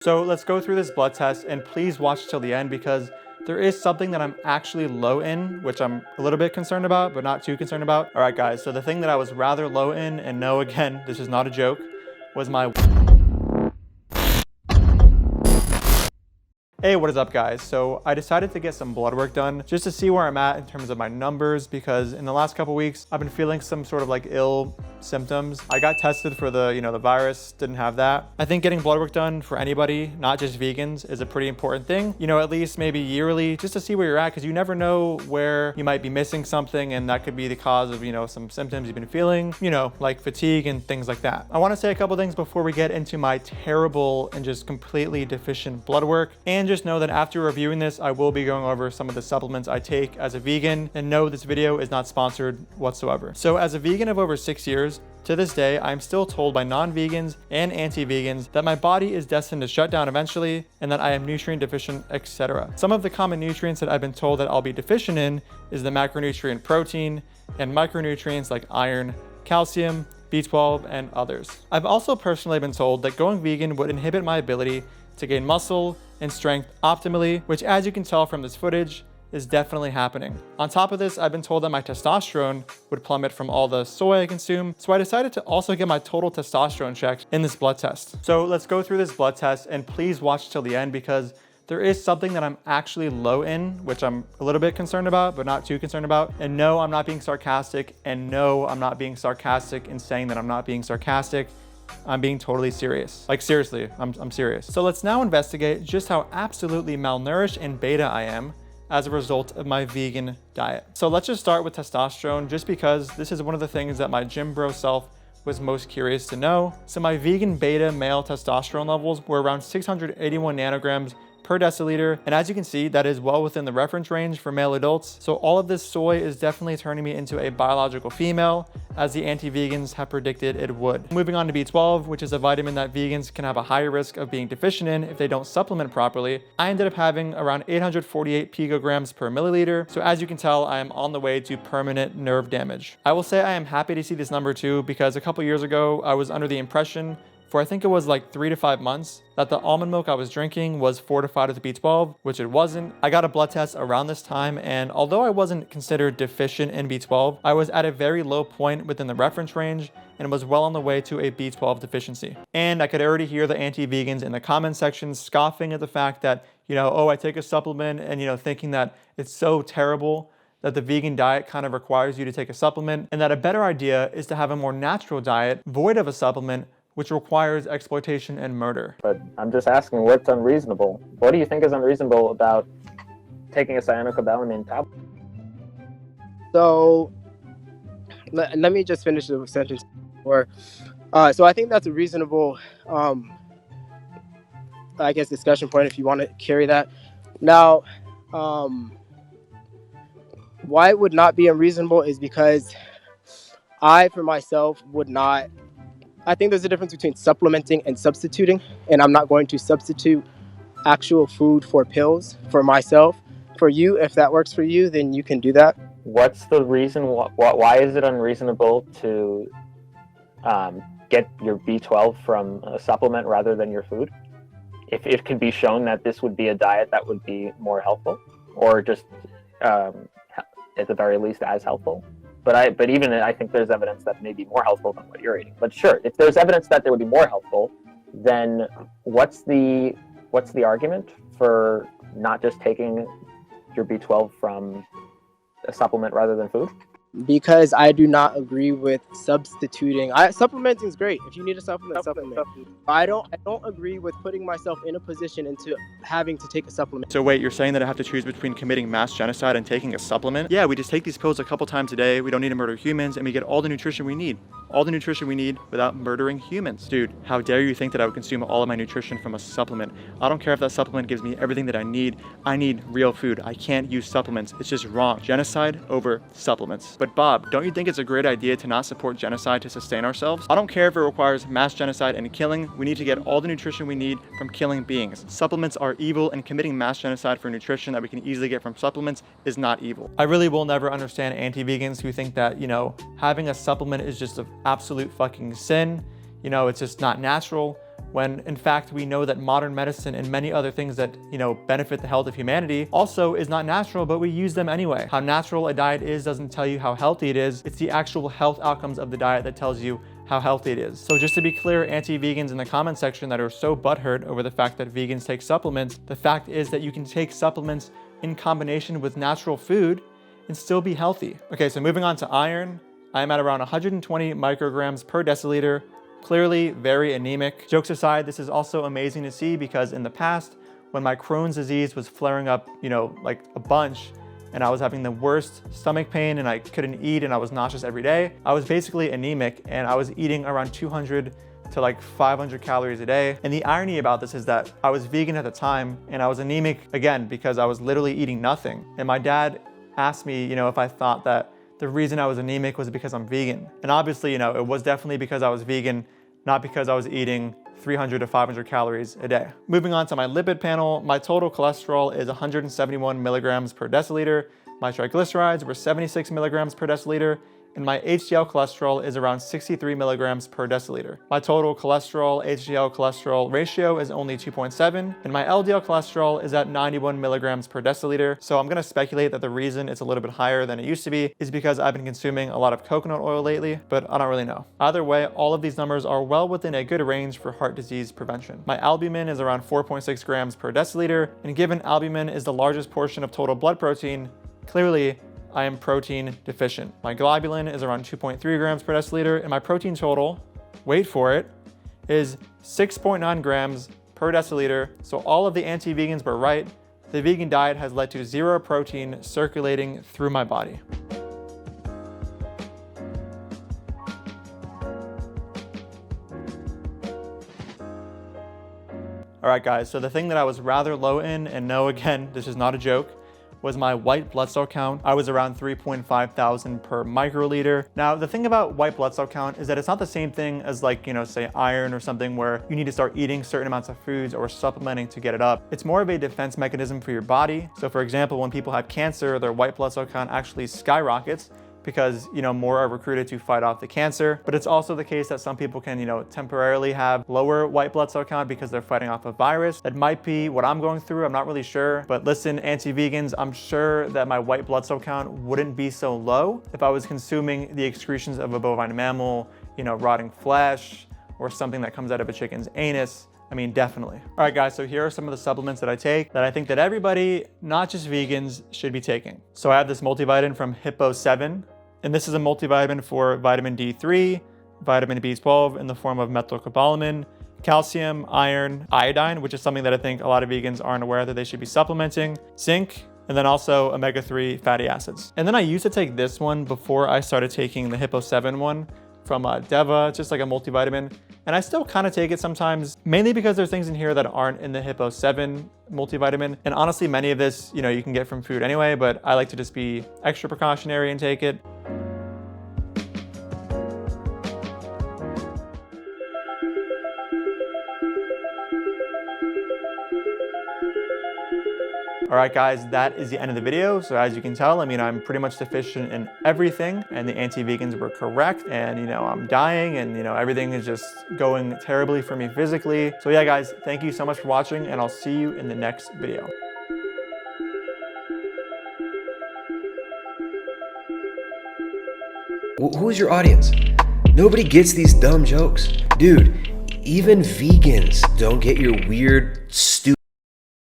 So let's go through this blood test, and please watch till the end because there is something that I'm actually low in, which I'm a little bit concerned about, but not too concerned about. All right, guys, so the thing that I was rather low in, and no, again, this is not a joke, was my... Hey, what is up, guys? So I decided to get some blood work done just to see where I'm at in terms of my numbers, because in the last couple weeks, I've been feeling some sort of like ill symptoms. I got tested for the, the virus, didn't have that. I think getting blood work done for anybody, not just vegans, is a pretty important thing. At least maybe yearly, just to see where you're at, because you never know where you might be missing something, and that could be the cause of, some symptoms you've been feeling, like fatigue and things like that. I want to say a couple things before we get into my terrible and just completely deficient blood work. And just know that after reviewing this, I will be going over some of the supplements I take as a vegan, and no, this video is not sponsored whatsoever. So as a vegan of over 6 years, to this day, I'm still told by non-vegans and anti-vegans that my body is destined to shut down eventually and that I am nutrient deficient, etc. Some of the common nutrients that I've been told that I'll be deficient in is the macronutrient protein and micronutrients like iron, calcium, B12, and others. I've also personally been told that going vegan would inhibit my ability to gain muscle and strength optimally, which, as you can tell from this footage, is definitely happening. On top of this, I've been told that my testosterone would plummet from all the soy I consume, so I decided to also get my total testosterone checked in this blood test. So let's go through this blood test, and please watch till the end because there is something that I'm actually low in, which I'm a little bit concerned about, but not too concerned about. And no, I'm not being sarcastic, and no, I'm not being sarcastic in saying that I'm not being sarcastic. I'm being totally serious. Like, seriously, I'm serious. So let's now investigate just how absolutely malnourished and beta I am as a result of my vegan diet. So let's just start with testosterone, just because this is one of the things that my gym bro self was most curious to know. So my vegan beta male testosterone levels were around 681 nanograms per deciliter. And as you can see, that is well within the reference range for male adults. So all of this soy is definitely turning me into a biological female, as the anti-vegans have predicted it would. Moving on to B12, which is a vitamin that vegans can have a higher risk of being deficient in if they don't supplement properly. I ended up having around 848 picograms per milliliter. So as you can tell, I am on the way to permanent nerve damage. I will say I am happy to see this number too, because a couple years ago, I was under the impression for I think it was like 3 to 5 months that the almond milk I was drinking was fortified with B12, which it wasn't. I got a blood test around this time, and although I wasn't considered deficient in B12, I was at a very low point within the reference range and was well on the way to a B12 deficiency. And I could already hear the anti-vegans in the comment section scoffing at the fact that, oh, I take a supplement, and, thinking that it's so terrible that the vegan diet kind of requires you to take a supplement, and that a better idea is to have a more natural diet void of a supplement, which requires exploitation and murder. But I'm just asking, what's unreasonable? What do you think is unreasonable about taking a cyanocobalamin tablet? So, let me just finish the sentence. So I think that's a reasonable, discussion point if you want to carry that. Now, why it would not be unreasonable is because I, for myself, I think there's a difference between supplementing and substituting, and I'm not going to substitute actual food for pills for myself. For you, if that works for you, then you can do that. What's the reason? Why is it unreasonable to get your B12 from a supplement rather than your food? If it could be shown that this would be a diet that would be more helpful, or just at the very least as helpful. But even I think there's evidence that may be more helpful than what you're eating. But sure, if there's evidence that they would be more helpful, then what's the argument for not just taking your B12 from a supplement rather than food? Because I do not agree with substituting. Supplementing is great. If you need a supplement. I don't agree with putting myself in a position into having to take a supplement. So wait, you're saying that I have to choose between committing mass genocide and taking a supplement? Yeah, we just take these pills a couple times a day. We don't need to murder humans, and we get all the nutrition we need. All the nutrition we need without murdering humans. Dude, how dare you think that I would consume all of my nutrition from a supplement? I don't care if that supplement gives me everything that I need. I need real food. I can't use supplements. It's just wrong. Genocide over supplements. But Bob, don't you think it's a great idea to not support genocide to sustain ourselves? I don't care if it requires mass genocide and killing. We need to get all the nutrition we need from killing beings. Supplements are evil, and committing mass genocide for nutrition that we can easily get from supplements is not evil. I really will never understand anti-vegans who think that, having a supplement is just an absolute fucking sin. It's just not natural. when in fact we know that modern medicine and many other things that, benefit the health of humanity also is not natural, but we use them anyway. How natural a diet is doesn't tell you how healthy it is. It's the actual health outcomes of the diet that tells you how healthy it is. So just to be clear, anti-vegans in the comment section that are so butthurt over the fact that vegans take supplements, the fact is that you can take supplements in combination with natural food and still be healthy. Okay, so moving on to iron, I am at around 120 micrograms per deciliter, clearly very anemic. Jokes aside, this is also amazing to see because in the past, when my Crohn's disease was flaring up, like a bunch, and I was having the worst stomach pain and I couldn't eat and I was nauseous every day, I was basically anemic and I was eating around 200 to like 500 calories a day. And the irony about this is that I was vegan at the time and I was anemic again because I was literally eating nothing. And my dad asked me, if I thought that the reason I was anemic was because I'm vegan. And obviously, it was definitely because I was vegan, not because I was eating 300 to 500 calories a day. Moving on to my lipid panel, my total cholesterol is 171 milligrams per deciliter. My triglycerides were 76 milligrams per deciliter. And my HDL cholesterol is around 63 milligrams per deciliter. My total cholesterol HDL cholesterol ratio is only 2.7, and my LDL cholesterol is at 91 milligrams per deciliter. So I'm gonna speculate that the reason it's a little bit higher than it used to be is because I've been consuming a lot of coconut oil lately, but I don't really know. Either way, all of these numbers are well within a good range for heart disease prevention. My albumin is around 4.6 grams per deciliter, and given albumin is the largest portion of total blood protein, clearly I am protein deficient. My globulin is around 2.3 grams per deciliter, and my protein total, wait for it, is 6.9 grams per deciliter. So all of the anti-vegans were right. The vegan diet has led to zero protein circulating through my body. All right, guys, so the thing that I was rather low in, and no, again, this is not a joke, was my white blood cell count. I was around 3.5 thousand per microliter. Now, the thing about white blood cell count is that it's not the same thing as like, say iron or something where you need to start eating certain amounts of foods or supplementing to get it up. It's more of a defense mechanism for your body. So for example, when people have cancer, their white blood cell count actually skyrockets because, more are recruited to fight off the cancer. But it's also the case that some people can, temporarily have lower white blood cell count because they're fighting off a virus. That might be what I'm going through. I'm not really sure. But listen, anti-vegans, I'm sure that my white blood cell count wouldn't be so low if I was consuming the excretions of a bovine mammal, rotting flesh, or something that comes out of a chicken's anus. I mean, definitely. All right, guys, so here are some of the supplements that I take that I think that everybody, not just vegans, should be taking. So I have this multivitamin from Hippo 7, and this is a multivitamin for vitamin D3, vitamin B12 in the form of methylcobalamin, calcium, iron, iodine, which is something that I think a lot of vegans aren't aware that they should be supplementing, zinc, and then also omega-3 fatty acids. And then I used to take this one before I started taking the Hippo 7 one from Deva, just like a multivitamin. And I still kind of take it sometimes, mainly because there's things in here that aren't in the Hippo 7 multivitamin. And honestly, many of this, you can get from food anyway, but I like to just be extra precautionary and take it. All right, guys, that is the end of the video. So as you can tell, I'm pretty much deficient in everything, and the anti-vegans were correct. And, I'm dying, and, everything is just going terribly for me physically. So yeah, guys, thank you so much for watching, and I'll see you in the next video. Who's your audience? Nobody gets these dumb jokes. Dude, even vegans don't get your weird, stupid